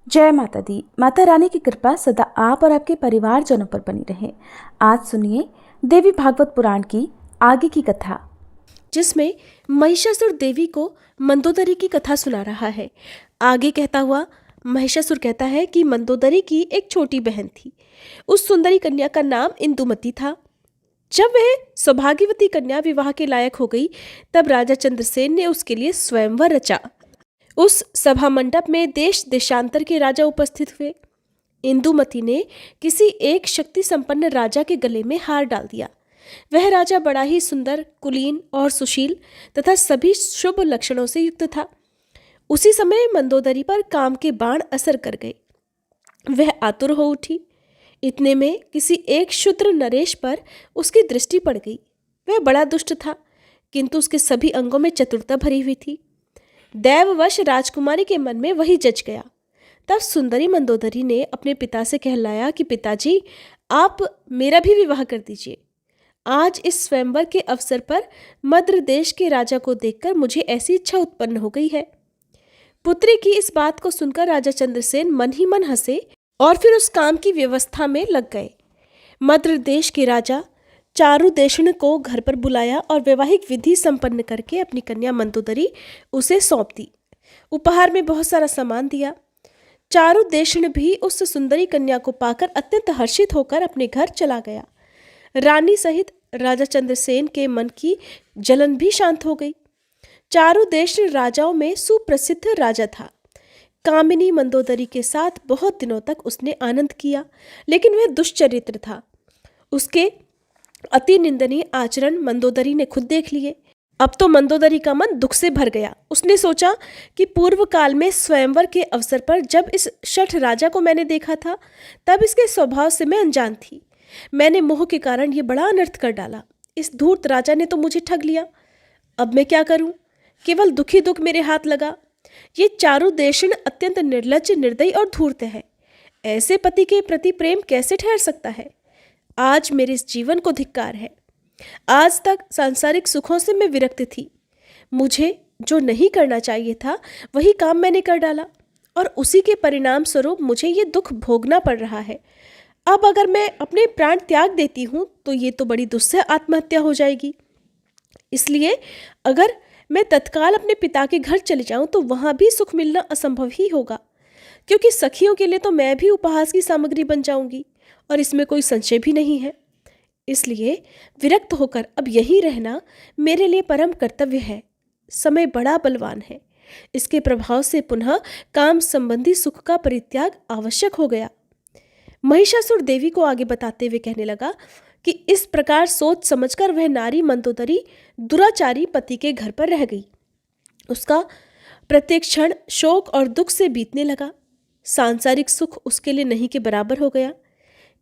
जय माता दी। माता रानी की कृपा सदा आप और आपके परिवारजनों पर बनी रहे। आज सुनिए देवी भागवत पुराण की आगे की कथा, जिसमें महिषासुर देवी को मंदोदरी की कथा सुना रहा है। आगे कहता हुआ महिषासुर कहता है कि मंदोदरी की एक छोटी बहन थी। उस सुंदरी कन्या का नाम इंदुमती था। जब वह सौभाग्यवती कन्या विवाह के लायक हो गई, तब राजा चंद्रसेन ने उसके लिए स्वयंवर रचा। उस सभा मंडप में देश देशांतर के राजा उपस्थित हुए। इंदुमती ने किसी एक शक्ति संपन्न राजा के गले में हार डाल दिया। वह राजा बड़ा ही सुंदर, कुलीन और सुशील तथा सभी शुभ लक्षणों से युक्त था। उसी समय मंदोदरी पर काम के बाण असर कर गए। वह आतुर हो उठी। इतने में किसी एक शूद्र नरेश पर उसकी दृष्टि पड़ गई। वह बड़ा दुष्ट था, किंतु उसके सभी अंगों में चतुरता भरी हुई थी। दैववश राजकुमारी के मन में वही जच गया। तब सुंदरी मंदोदरी ने अपने पिता से कहलाया कि पिताजी, आप मेरा भी विवाह कर दीजिए। आज इस स्वयंवर के अवसर पर मद्र देश के राजा को देखकर मुझे ऐसी इच्छा उत्पन्न हो गई है। पुत्री की इस बात को सुनकर राजा चंद्रसेन मन ही मन हंसे और फिर उस काम की व्यवस्था में लग गए। मद्र देश के राजा चारुदेशण को घर पर बुलाया और वैवाहिक विधि संपन्न करके अपनी कन्या मंदोदरी उसे सौंप दी। उपहार में बहुत सारा सामान दिया। चारुदेशण भी उस सुंदरी कन्या को पाकर अत्यंत हर्षित होकर अपने घर चला गया। रानी सहित राजा चंद्रसेन के मन की जलन भी शांत हो गई। चारुदेशण राजाओं में सुप्रसिद्ध राजा था। कामिनी मंदोदरी के साथ बहुत दिनों तक उसने आनंद किया, लेकिन वह दुष्चरित्र था। उसके अति निंदनीय आचरण मंदोदरी ने खुद देख लिए। अब तो मंदोदरी का मन दुख से भर गया। उसने सोचा कि पूर्व काल में स्वयंवर के अवसर पर जब इस शठ राजा को मैंने देखा था, तब इसके स्वभाव से मैं अनजान थी। मैंने मोह के कारण ये बड़ा अनर्थ कर डाला। इस धूर्त राजा ने तो मुझे ठग लिया। अब मैं क्या करूं? केवल दुख ही दुख मेरे हाथ लगा। ये चारुदेशण अत्यंत निर्लज्ज, निर्दयी और धूर्त है। ऐसे पति के प्रति प्रेम कैसे ठहर सकता है? आज मेरे इस जीवन को धिक्कार है। आज तक सांसारिक सुखों से मैं विरक्त थी। मुझे जो नहीं करना चाहिए था वही काम मैंने कर डाला, और उसी के परिणाम स्वरूप मुझे ये दुख भोगना पड़ रहा है। अब अगर मैं अपने प्राण त्याग देती हूँ तो ये तो बड़ी दुस्सह आत्महत्या हो जाएगी। इसलिए अगर मैं तत्काल अपने पिता के घर चले जाऊं तो वहां भी सुख मिलना असंभव ही होगा, क्योंकि सखियों के लिए तो मैं भी उपहास की सामग्री बन जाऊंगी, और इसमें कोई संशय भी नहीं है। इसलिए विरक्त होकर अब यहीं रहना मेरे लिए परम कर्तव्य है। समय बड़ा बलवान है। इसके प्रभाव से पुनः काम संबंधी सुख का परित्याग आवश्यक हो गया। महिषासुर देवी को आगे बताते हुए कहने लगा कि इस प्रकार सोच समझकर वह नारी मंदोदरी दुराचारी पति के घर पर रह गई। उसका प्रत्येक क्षण शोक और दुख से बीतने लगा। सांसारिक सुख उसके लिए नहीं के बराबर हो गया।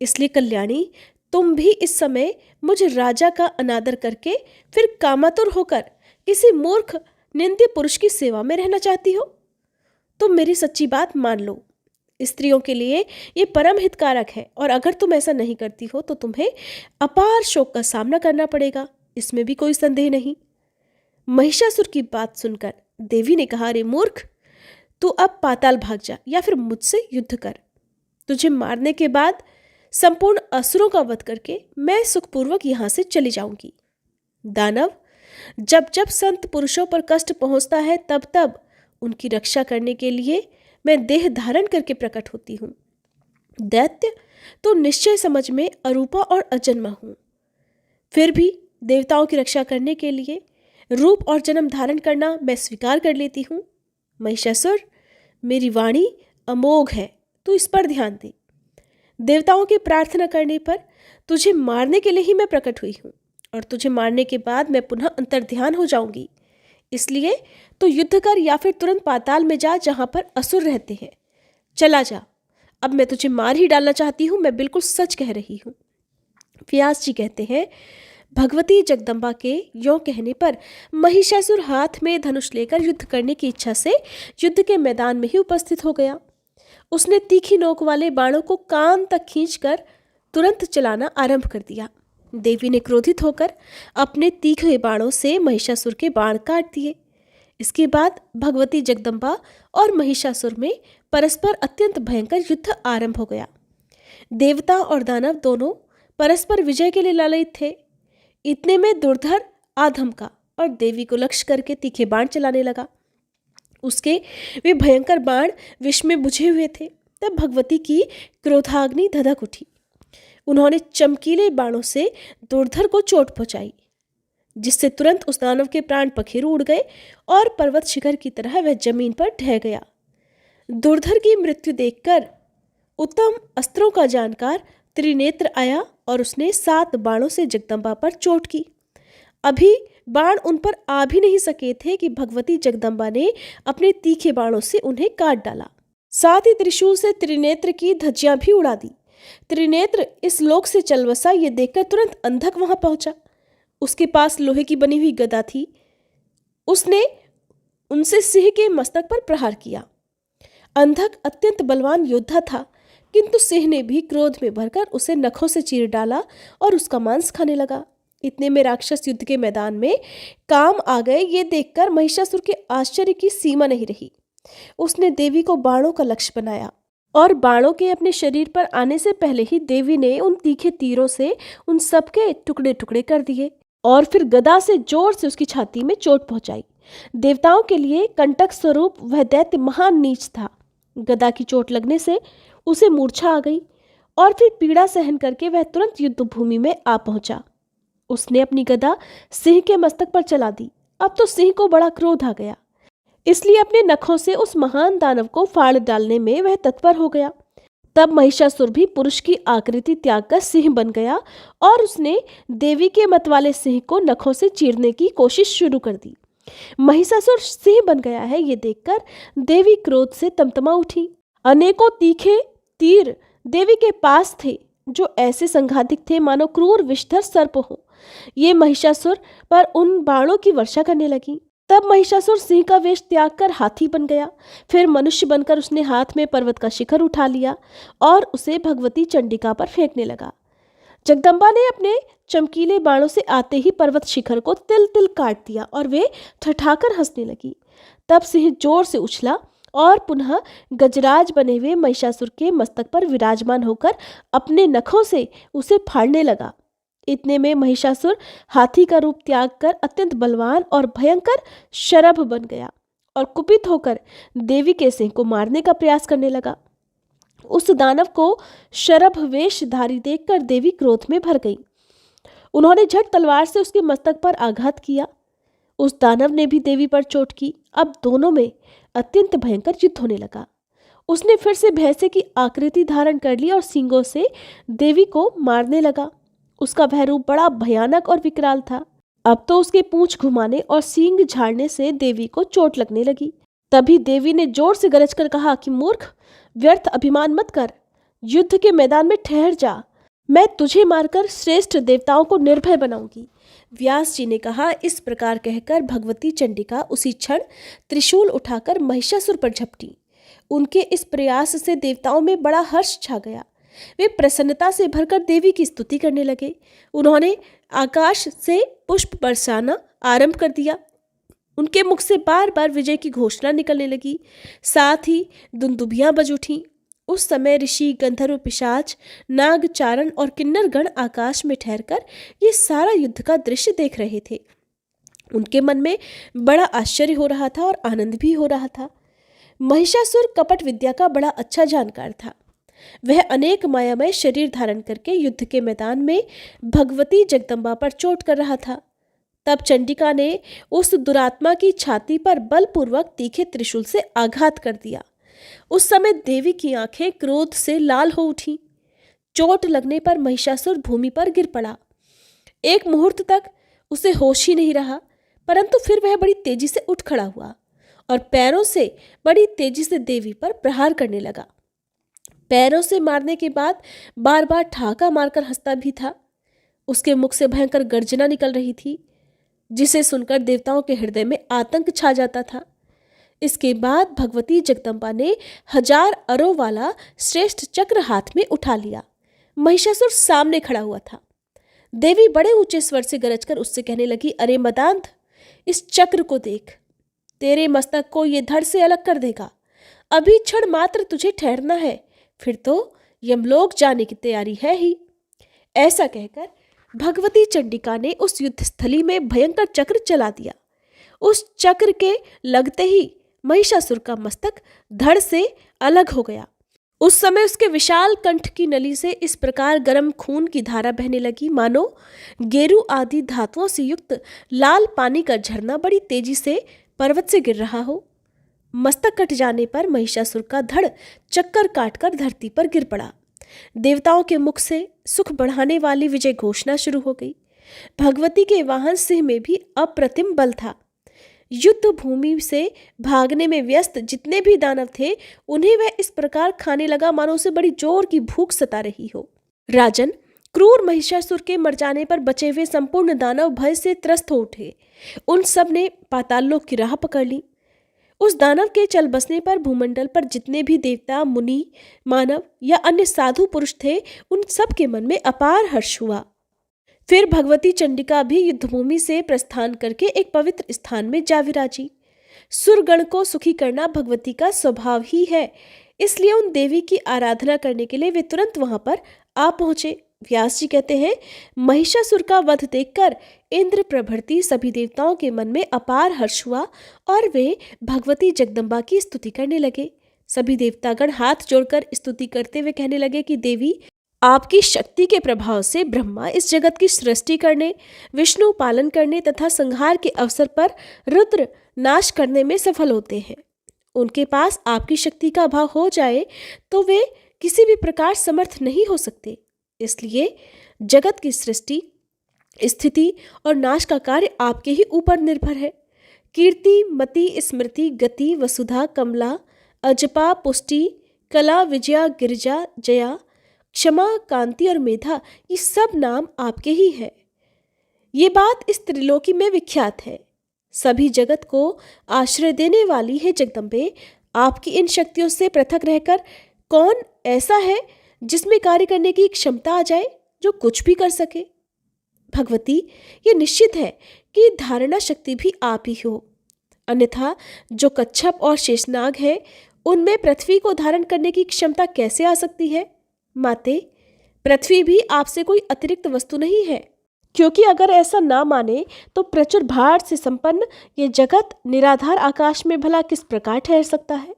इसलिए कल्याणी, तुम भी इस समय मुझ राजा का अनादर करके फिर कामातुर होकर किसी मूर्ख निंद्य पुरुष की सेवा में रहना चाहती हो? तुम मेरी सच्ची बात मान लो। स्त्रियों के लिए ये परम हितकारक है, और अगर तुम ऐसा नहीं करती हो तो तुम्हें अपार शोक का सामना करना पड़ेगा। इसमें भी कोई संदेह नहीं। महिषासुर की बात सुनकर देवी ने कहा, अरे मूर्ख, तू अब पाताल भाग जा या फिर मुझसे युद्ध कर। तुझे मारने के बाद संपूर्ण असुरों का वध करके मैं सुखपूर्वक यहां से चली जाऊंगी। दानव, जब जब संत पुरुषों पर कष्ट पहुंचता है तब तब उनकी रक्षा करने के लिए मैं देह धारण करके प्रकट होती हूँ। दैत्य, तो निश्चय समझ में अरूपा और अजन्मा हूँ। फिर भी देवताओं की रक्षा करने के लिए रूप और जन्म धारण करना मैं स्वीकार कर लेती हूँ। महिषासुर, मेरी वाणी अमोघ है, तू इस पर ध्यान दे। देवताओं की प्रार्थना करने पर तुझे मारने के लिए ही मैं प्रकट हुई हूँ, और तुझे मारने के बाद मैं पुनः अंतर्ध्यान हो जाऊंगी। इसलिए तो युद्ध कर या फिर तुरंत पाताल में जा जहां पर असुर रहते हैं। चला जा। अब मैं तुझे मार ही डालना चाहती हूं। मैं बिल्कुल सच कह रही हूं। व्यास जी कहते हैं, भगवती जगदम्बा के यों कहने पर महिषासुर हाथ में धनुष लेकर युद्ध करने की इच्छा से युद्ध के मैदान में ही उपस्थित हो गया। उसने तीखी नोक वाले बाणों को कान तक खींचकर तुरंत चलाना आरंभ कर दिया। देवी ने क्रोधित होकर अपने तीखे बाणों से महिषासुर के बाण काट दिए। इसके बाद भगवती जगदम्बा और महिषासुर में परस्पर अत्यंत भयंकर युद्ध आरंभ हो गया। देवता और दानव दोनों परस्पर विजय के लिए लालयित थे। इतने में दुर्धर आ धमका और देवी को लक्ष्य करके तीखे बाण चलाने लगा। उसके वे भयंकर बाण विष में बुझे हुए थे। तब भगवती की क्रोधाग्नि धधक उठी। उन्होंने चमकीले बाणों से दुर्धर को चोट पहुंचाई, जिससे तुरंत उस दानव के प्राण पखेरु उड़ गए और पर्वत शिखर की तरह वह जमीन पर ढह गया। दुर्धर की मृत्यु देखकर उत्तम अस्त्रों का जानकार त्रिनेत्र आया और उसने 7 बाणों से जगदम्बा पर चोट की। अभी बाण उन पर आ भी नहीं सके थे कि भगवती जगदम्बा ने अपने तीखे बाणों से उन्हें काट डाला। साथ ही त्रिशूल से त्रिनेत्र की धज्जियां भी उड़ा दी। त्रिनेत्र इस लोक से चल बसा ये देखकर तुरंत अंधक वहां पहुंचा। उसके पास लोहे की बनी हुई गदा थी। उसने उनसे सिंह के मस्तक पर प्रहार किया। अंधक अत्यंत बलवान योद्धा था, किंतु सिंह ने भी क्रोध में भरकर उसे नखों से चीर डाला और उसका मांस खाने लगा। इतने में राक्षस युद्ध के मैदान में काम आ गए। ये देखकर महिषासुर के आश्चर्य की सीमा नहीं रही। उसने देवी को बाणों का लक्ष्य बनाया और बाणों के अपने शरीर पर आने से पहले ही देवी ने उन तीखे तीरों से उन सबके टुकड़े टुकड़े कर दिए और फिर गदा से जोर से उसकी छाती में चोट पहुंचाई। देवताओं के लिए कंटक स्वरूप वह दैत्य महान नीच था। गदा की चोट लगने से उसे मूर्छा आ गई और फिर पीड़ा सहन करके वह तुरंत युद्ध भूमि में आ पहुंचा। उसने अपनी गदा सिंह के मस्तक पर चला दी। अब तो सिंह को बड़ा क्रोध आ गया, इसलिए अपने नखों से उस महान दानव को फाड़ डालने में वह तत्पर हो गया। तब महिषासुर भी पुरुष की आकृति त्याग कर सिंह बन गया और उसने देवी के मतवाले सिंह को नखों से चीरने की कोशिश शुरू कर दी। महिषासुर सिंह बन गया है ये देखकर देवी क्रोध से तमतमा उठी। अनेकों तीखे तीर देवी के पास थे, जो ऐसे संघातिक थे मानो क्रूर विषधर सर्प हो। ये महिषासुर पर उन बाणों की वर्षा करने लगी। तब महिषासुर सिंह का वेश त्याग कर हाथी बन गया। फिर मनुष्य बनकर उसने हाथ में पर्वत का शिखर उठा लिया और उसे भगवती चंडिका पर फेंकने लगा। जगदम्बा ने अपने चमकीले बाणों से आते ही पर्वत शिखर को तिल तिल काट दिया और वे ठठाकर हंसने लगी। तब सिंह जोर से उछला और पुनः गजराज बने हुए महिषासुर के मस्तक पर विराजमान होकर अपने नखों से उसे फाड़ने लगा। इतने में महिषासुर हाथी का रूप त्याग कर अत्यंत बलवान और भयंकर शरभ बन गया और कुपित होकर देवी के सिंह को मारने का प्रयास करने लगा। उस दानव को शरभ वेशधारी देखकर देवी क्रोध में भर गई। उन्होंने झट तलवार से उसके मस्तक पर आघात किया। उस दानव ने भी देवी पर चोट की। अब दोनों में अत्यंत भयंकर युद्ध होने लगा। उसने फिर से भैंसे की आकृति धारण कर ली और सींगों से देवी को मारने लगा। उसका वह रूप बड़ा भयानक और विकराल था। अब तो उसके पूंछ घुमाने और सींग झाड़ने से देवी को चोट लगने लगी। तभी देवी ने जोर से गरज कर कहा कि मूर्ख, व्यर्थ अभिमान मत कर, युद्ध के मैदान में ठहर जा। मैं तुझे मारकर श्रेष्ठ देवताओं को निर्भय बनाऊंगी। व्यास जी ने कहा। इस प्रकार कहकर भगवती चंडिका उसी क्षण त्रिशूल उठाकर महिषासुर पर झपटी। उनके इस प्रयास से देवताओं में बड़ा हर्ष छा गया। वे प्रसन्नता से भरकर देवी की स्तुति करने लगे। उन्होंने आकाश से पुष्प बरसाना आरंभ कर दिया। उनके मुख से बार बार विजय की घोषणा निकलने लगी। साथ ही दुंदुभियां बज उठीं। उस समय ऋषि, गंधर्व, पिशाच, नाग, चारण और किन्नर गण आकाश में ठहरकर ये सारा युद्ध का दृश्य देख रहे थे। उनके मन में बड़ा आश्चर्य हो रहा था और आनंद भी हो रहा था। महिषासुर कपट विद्या का बड़ा अच्छा जानकार था। वह अनेक मायामय शरीर धारण करके युद्ध के मैदान में भगवती जगदम्बा पर चोट कर रहा था। तब चंडिका ने उस दुरात्मा की छाती पर बलपूर्वक तीखे त्रिशूल से आघात कर दिया। उस समय देवी की आंखें क्रोध से लाल हो उठी। चोट लगने पर महिषासुर भूमि पर गिर पड़ा। एक मुहूर्त तक उसे होश ही नहीं रहा, परंतु फिर वह बड़ी तेजी से उठ खड़ा हुआ और पैरों से बड़ी तेजी से देवी पर प्रहार करने लगा। पैरों से मारने के बाद बार बार ठाका मारकर हंसता भी था। उसके मुख से भयंकर गर्जना निकल रही थी, जिसे सुनकर देवताओं के हृदय में आतंक छा जाता था। इसके बाद भगवती जगदम्बा ने 1000 अरों वाला श्रेष्ठ चक्र हाथ में उठा लिया। महिषासुर सामने खड़ा हुआ था। देवी बड़े ऊंचे स्वर से गरजकर उससे कहने लगी, अरे मदांध, इस चक्र को देख, तेरे मस्तक को ये धड़ से अलग कर देगा। अभी क्षण मात्र तुझे ठहरना है, फिर तो यमलोक जाने की तैयारी है ही। ऐसा कहकर भगवती चंडिका ने उस युद्ध स्थली में भयंकर चक्र चला दिया। उस चक्र के लगते ही महिषासुर का मस्तक धड़ से अलग हो गया। उस समय उसके विशाल कंठ की नली से इस प्रकार गर्म खून की धारा बहने लगी मानो गेरू आदि धातुओं से युक्त लाल पानी का झरना बड़ी तेजी से पर्वत से गिर रहा हो। मस्तक कट जाने पर महिषासुर का धड़ चक्कर काटकर धरती पर गिर पड़ा। देवताओं के मुख से सुख बढ़ाने वाली विजय घोषणा शुरू हो गई। भगवती के वाहन सिंह में भी अप्रतिम बल था। युद्ध भूमि से भागने में व्यस्त जितने भी दानव थे उन्हें वह इस प्रकार खाने लगा मानो उसे बड़ी जोर की भूख सता रही हो। राजन, क्रूर महिषासुर के मर जाने पर बचे हुए संपूर्ण दानव भय से त्रस्त हो उठे। उन सब ने पाताल लोक की राह पकड़ ली। उस दानव के चल बसने पर भूमंडल पर जितने भी देवता, मुनि, मानव या अन्य साधु पुरुष थे उन सब के मन में अपार हर्ष हुआ। फिर भगवती चंडिका भी युद्धभूमि से प्रस्थान करके एक पवित्र स्थान में जा विराजी। सुरगण को सुखी करना भगवती का स्वभाव ही है, इसलिए उन देवी की आराधना करने के लिए वे तुरंत वहां पर आ पहुंचे। व्यास जी कहते हैं, महिषासुर का वध देखकर इंद्र प्रभृति सभी देवताओं के मन में अपार हर्ष हुआ और वे भगवती जगदम्बा की स्तुति करने लगे। सभी देवतागण हाथ जोड़कर स्तुति करते हुए कहने लगे कि देवी, आपकी शक्ति के प्रभाव से ब्रह्मा इस जगत की सृष्टि करने, विष्णु पालन करने तथा संहार के अवसर पर रुद्र नाश करने में सफल होते हैं। उनके पास आपकी शक्ति का अभाव हो जाए तो वे किसी भी प्रकार समर्थ नहीं हो सकते। इसलिए जगत की सृष्टि, स्थिति और नाश का कार्य आपके ही ऊपर निर्भर है। कीर्ति, मति, स्मृति, गति, वसुधा, कमला, अजपा, पुष्टि, कला, विजया, गिरिजा, जया, क्षमा, कांति और मेधा, ये सब नाम आपके ही है। ये बात इस त्रिलोकी में विख्यात है। सभी जगत को आश्रय देने वाली है जगदम्बे। आपकी इन शक्तियों से पृथक रहकर कौन ऐसा है जिसमें कार्य करने की क्षमता आ जाए, जो कुछ भी कर सके? भगवती, ये निश्चित है कि धारणा शक्ति भी आप ही हो, अन्यथा जो कच्छप और शेषनाग है उनमें पृथ्वी को धारण करने की क्षमता कैसे आ सकती है? माते, पृथ्वी भी आपसे कोई अतिरिक्त वस्तु नहीं है, क्योंकि अगर ऐसा ना माने तो प्रचुर भार से संपन्न ये जगत निराधार आकाश में भला किस प्रकार ठहर सकता है?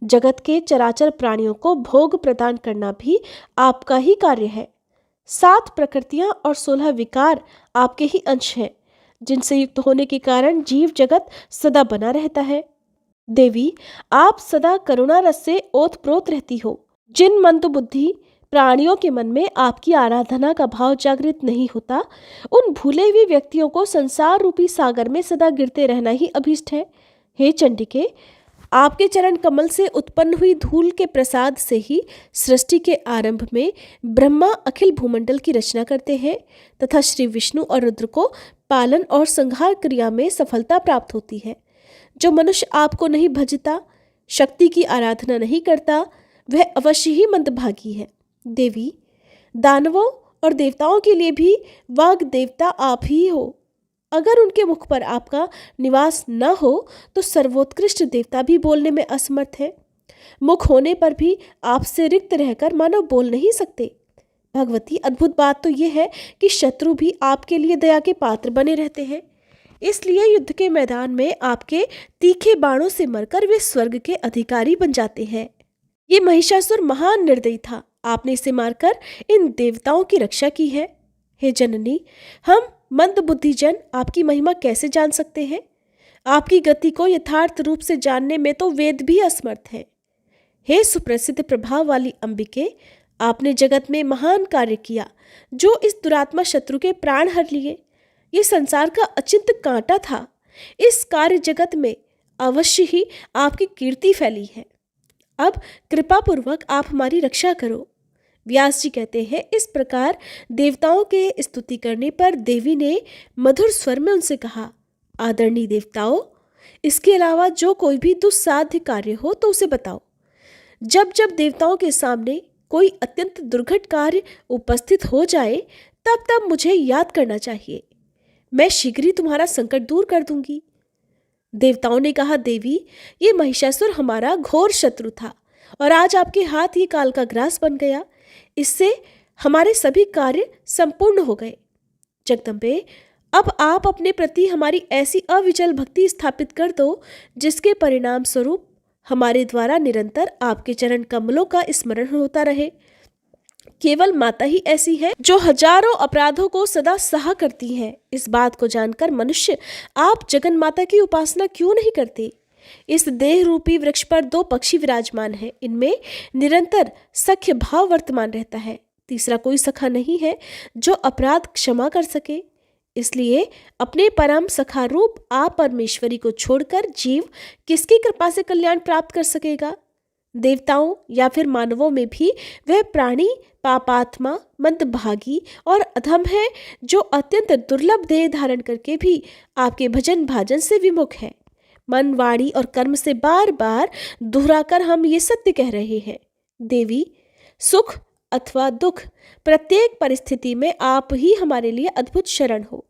जगत के चराचर प्राणियों को भोग प्रदान करना भी आपका ही कार्य है। 7 प्रकृतियां और 16 विकार आपके ही अंश हैं, जिनसे युक्त होने के कारण जीव जगत सदा बना रहता है। देवी, आप सदा करुणा रस से ओतप्रोत रहती हो। जिन मंदबुद्धि प्राणियों के मन में आपकी आराधना का भाव जागृत नहीं होता, उन भूले हुए व्यक्तियों को संसार रूपी सागर में सदा गिरते रहना ही अभीष्ट है। हे चंडिके, आपके चरण कमल से उत्पन्न हुई धूल के प्रसाद से ही सृष्टि के आरंभ में ब्रह्मा अखिल भूमंडल की रचना करते हैं तथा श्री विष्णु और रुद्र को पालन और संहार क्रिया में सफलता प्राप्त होती है। जो मनुष्य आपको नहीं भजता, शक्ति की आराधना नहीं करता, वह अवश्य ही मंदभागी है। देवी, दानवों और देवताओं के लिए भी वाग देवता आप ही हो। अगर उनके मुख पर आपका निवास न हो तो सर्वोत्कृष्ट देवता भी बोलने में असमर्थ है। मुख होने पर भी आपसे रिक्त रहकर मानव बोल नहीं सकते। भगवती, अद्भुत बात तो यह है कि शत्रु भी आपके लिए दया के पात्र बने रहते हैं। इसलिए युद्ध के मैदान में आपके तीखे बाणों से मरकर वे स्वर्ग के अधिकारी बन जाते हैं। ये महिषासुर महान निर्दयी था, आपने इसे मारकर इन देवताओं की रक्षा की है। हे जननी, हम मंदबुद्धि जन आपकी महिमा कैसे जान सकते हैं? आपकी गति को यथार्थ रूप से जानने में तो वेद भी असमर्थ हैं। हे सुप्रसिद्ध प्रभाव वाली अंबिके, आपने जगत में महान कार्य किया, जो इस दुरात्मा शत्रु के प्राण हर लिए। ये संसार का अचिंत्य कांटा था। इस कार्य जगत में अवश्य ही आपकी कीर्ति फैली है। अब कृपा पूर्वक आप हमारी रक्षा करो। व्यास जी कहते हैं, इस प्रकार देवताओं के स्तुति करने पर देवी ने मधुर स्वर में उनसे कहा, आदरणीय देवताओं, इसके अलावा जो कोई भी दुस्साध्य कार्य हो तो उसे बताओ। जब जब देवताओं के सामने कोई अत्यंत दुर्घट कार्य उपस्थित हो जाए तब तब मुझे याद करना चाहिए। मैं शीघ्र ही तुम्हारा संकट दूर कर दूंगी। देवताओं ने कहा, देवी, ये महिषासुर हमारा घोर शत्रु था और आज आपके हाथ ये काल का ग्रास बन गया। इससे हमारे सभी कार्य संपूर्ण हो गए। जगदम्बे, अब आप अपने प्रति हमारी ऐसी अविचल भक्ति स्थापित कर दो जिसके परिणाम स्वरूप हमारे द्वारा निरंतर आपके चरण कमलों का स्मरण होता रहे। केवल माता ही ऐसी है जो हजारों अपराधों को सदा सहा करती है। इस बात को जानकर मनुष्य आप जगन माता की उपासना क्यों नहीं करते? इस देह रूपी वृक्ष पर 2 पक्षी विराजमान हैं। इनमें निरंतर सख्य भाव वर्तमान रहता है। तीसरा कोई सखा नहीं है जो अपराध क्षमा कर सके। इसलिए अपने परम सखा रूप आप परमेश्वरी को छोड़कर जीव किसकी कृपा से कल्याण प्राप्त कर सकेगा? देवताओं या फिर मानवों में भी वह प्राणी पापात्मा, मंदभागी और अधम है जो अत्यंत दुर्लभ देह धारण करके भी आपके भजन भाजन से विमुख है। मन, वाणी और कर्म से बार बार दोहराकर हम ये सत्य कह रहे हैं, देवी, सुख अथवा दुख, प्रत्येक परिस्थिति में आप ही हमारे लिए अद्भुत शरण हो।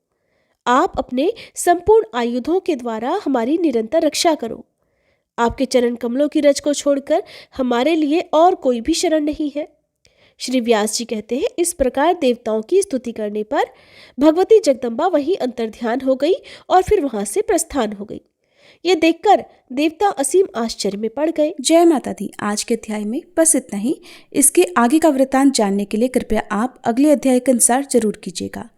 आप अपने संपूर्ण आयुधों के द्वारा हमारी निरंतर रक्षा करो। आपके चरण कमलों की रज को छोड़कर हमारे लिए और कोई भी शरण नहीं है। श्री व्यास जी कहते हैं, इस प्रकार देवताओं की स्तुति करने पर भगवती जगदम्बा वहीं अंतर्ध्यान हो गई और फिर वहां से प्रस्थान हो गई। ये देखकर देवता असीम आश्चर्य में पड़ गए। जय माता दी। आज के अध्याय में बस इतना ही। इसके आगे का वृतांत जानने के लिए कृपया आप अगले अध्याय के अनुसार जरूर कीजिएगा।